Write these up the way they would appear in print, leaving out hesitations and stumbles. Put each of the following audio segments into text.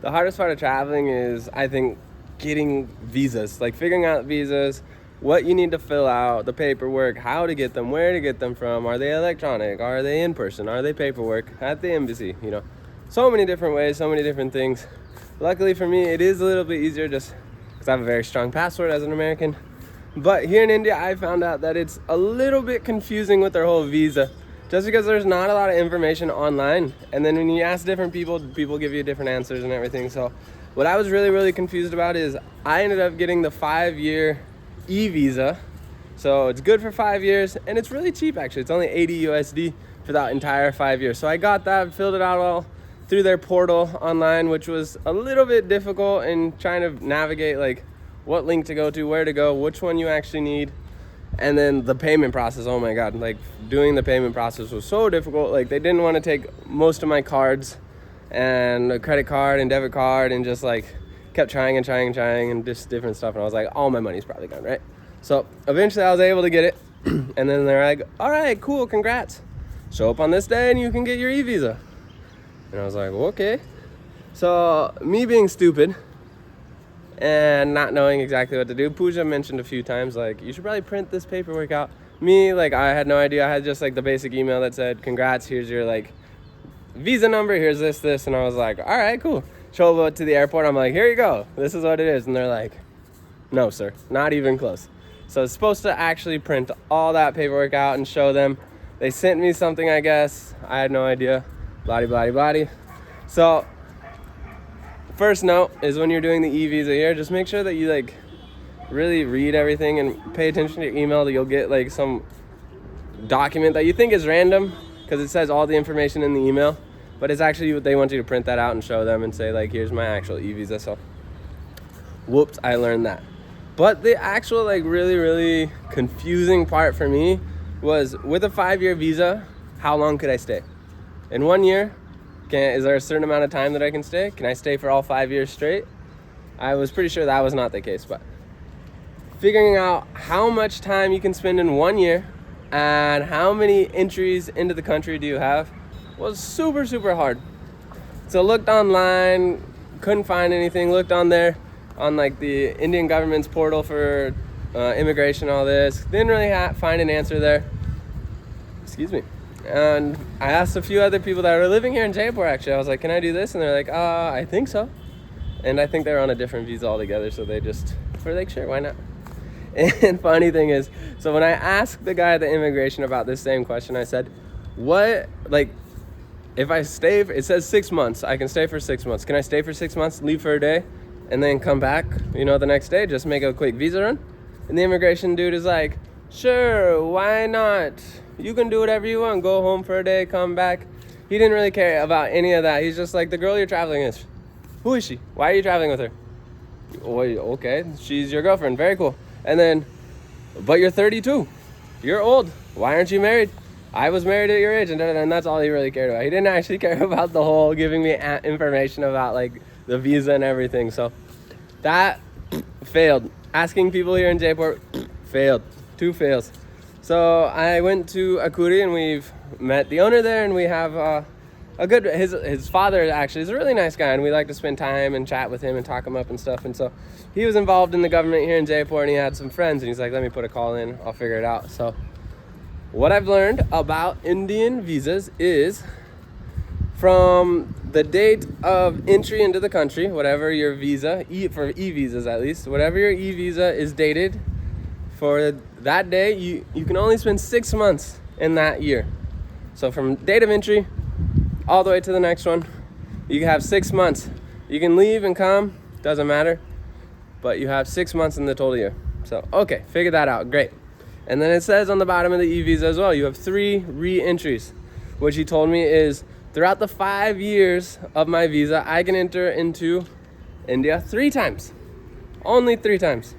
The hardest part of traveling is, I think, getting visas, like figuring out visas, what you need to fill out, the paperwork, how to get them, where to get them from, are they electronic, are they in person, are they paperwork at the embassy, so many different ways, so many different things. Luckily for me, it is a little bit easier just because I have a very strong passport as an American. But here in India, I found out that it's a little bit confusing with their whole visa, just because there's not a lot of information online. And then when you ask different people give you different answers and everything. So what I was really, really confused about is I ended up getting the 5-year e-visa. So it's good for 5 years, and it's really cheap actually. It's only 80 USD for that entire 5 years. So I got that, filled it out all through their portal online, which was a little bit difficult in trying to navigate like what link to go to, where to go, which one you actually need. And then the payment process, oh my God, like doing the payment process was so difficult. Like they didn't want to take most of my cards and a credit card and debit card, and just like kept trying and just different stuff. And I was like, all my money's probably gone, right? So eventually I was able to get it. And then they're like, all right, cool, congrats. Show up on this day and you can get your e-visa. And I was like, okay. So me being stupid and not knowing exactly what to do, Pooja mentioned a few times, like, you should probably print this paperwork out. Me, like, I had no idea. I had just like the basic email that said, congrats, here's your like visa number, here's this. And I was like, all right, cool. Show up to the airport. I'm like, here you go. This is what it is. And they're like, no, sir, not even close. So it's supposed to actually print all that paperwork out and show them. They sent me something, I guess. I had no idea. Blah. So first note is, when you're doing the e-visa here, just make sure that you like really read everything and pay attention to your email, that you'll get like some document that you think is random because it says all the information in the email, but it's actually what they want you to print that out and show them and say like, here's my actual e-visa. So whoops, I learned that. But the actual like really, really confusing part for me was, with a 5-year visa, how long could I stay? In 1 year, is there a certain amount of time that I can stay? Can I stay for all 5 years straight? I was pretty sure that was not the case, but figuring out how much time you can spend in 1 year and how many entries into the country do you have was super, super hard. So looked online, couldn't find anything. Looked on there, on like the Indian government's portal for immigration, all this. Didn't really find an answer there. Excuse me. And I asked a few other people that were living here in Jaipur, actually. I was like, can I do this? And they're like, I think so. And I think they're on a different visa altogether, so they just were like, sure, why not? And funny thing is, so when I asked the guy at the immigration about this same question, I said, what, like, if I stay, it says 6 months, I can stay for 6 months. Can I stay for 6 months, leave for a day, and then come back, the next day, just make a quick visa run? And the immigration dude is like, sure, why not? You can do whatever you want. Go home for a day, come back. He didn't really care about any of that. He's just like, the girl you're traveling with, who is she? Why are you traveling with her? Oh, okay, she's your girlfriend. Very cool. And then, but you're 32. You're old. Why aren't you married? I was married at your age. And that's all he really cared about. He didn't actually care about the whole giving me information about like the visa and everything. So that failed. Asking people here in Jaipur, failed. 2 fails. So I went to Akuri, and we've met the owner there, and we have a good, his father actually is a really nice guy, and we like to spend time and chat with him and talk him up and stuff. And so he was involved in the government here in Jaipur, and he had some friends, and he's like, let me put a call in, I'll figure it out. So what I've learned about Indian visas is, from the date of entry into the country, whatever your visa, for e-visas at least, whatever your e-visa is dated, for that day, you can only spend 6 months in that year. So from date of entry all the way to the next one, you have 6 months. You can leave and come, doesn't matter, but you have 6 months in the total year. So, okay, figure that out, great. And then it says on the bottom of the e-visa as well, you have 3 re-entries, which he told me is, throughout the 5 years of my visa, I can enter into India 3 times, only 3 times.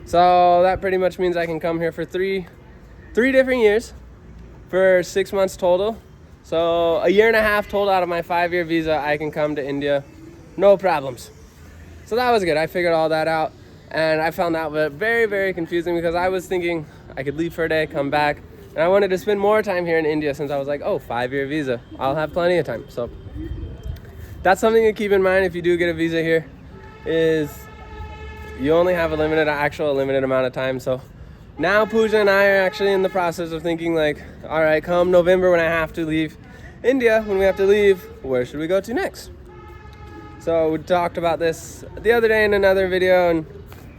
So that pretty much means I can come here for three different years for 6 months total. So a year and a half total out of my 5-year visa, I can come to India, no problems. So that was good. I figured all that out, and I found that very, very confusing, because I was thinking I could leave for a day, come back, and I wanted to spend more time here in India, since I was like, oh, 5-year visa, I'll have plenty of time. So that's something to keep in mind if you do get a visa here, is you only have a limited amount of time. So now Pooja and I are actually in the process of thinking like, all right, come November when I have to leave India, when we have to leave, where should we go to next? So we talked about this the other day in another video, and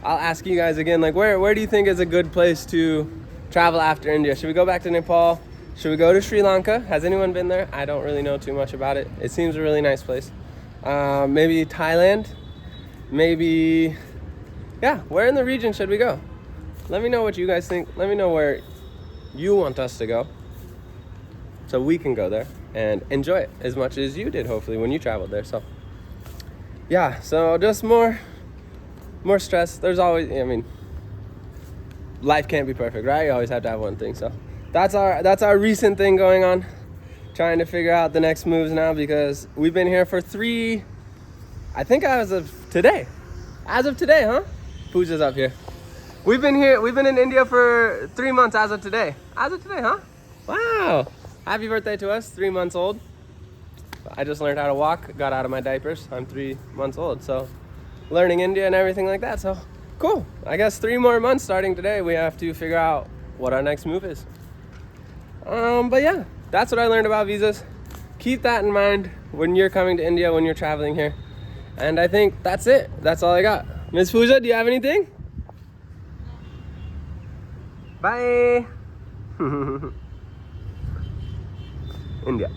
I'll ask you guys again, like where do you think is a good place to travel after India? Should we go back to Nepal? Should we go to Sri Lanka? Has anyone been there? I don't really know too much about it. It seems a really nice place. Maybe Thailand? Maybe, yeah, where in the region should we go? Let me know what you guys think. Let me know where you want us to go so we can go there and enjoy it as much as you did, hopefully, when you traveled there. So yeah, so just more stress. There's always, I mean, life can't be perfect, right? You always have to have one thing. So that's our recent thing going on, trying to figure out the next moves now, because we've been here for I think as of today, huh? Pooja's up here. We've been in India for 3 months as of today, huh? Wow, happy birthday to us, 3 months old. I just learned how to walk, got out of my diapers. I'm 3 months old, so learning India and everything like that. So cool. I guess 3 more months starting today, we have to figure out what our next move is. But yeah, that's what I learned about visas. Keep that in mind when you're coming to India, when you're traveling here. And I think that's it. That's all I got. Miss Pooja, do you have anything? Bye. India.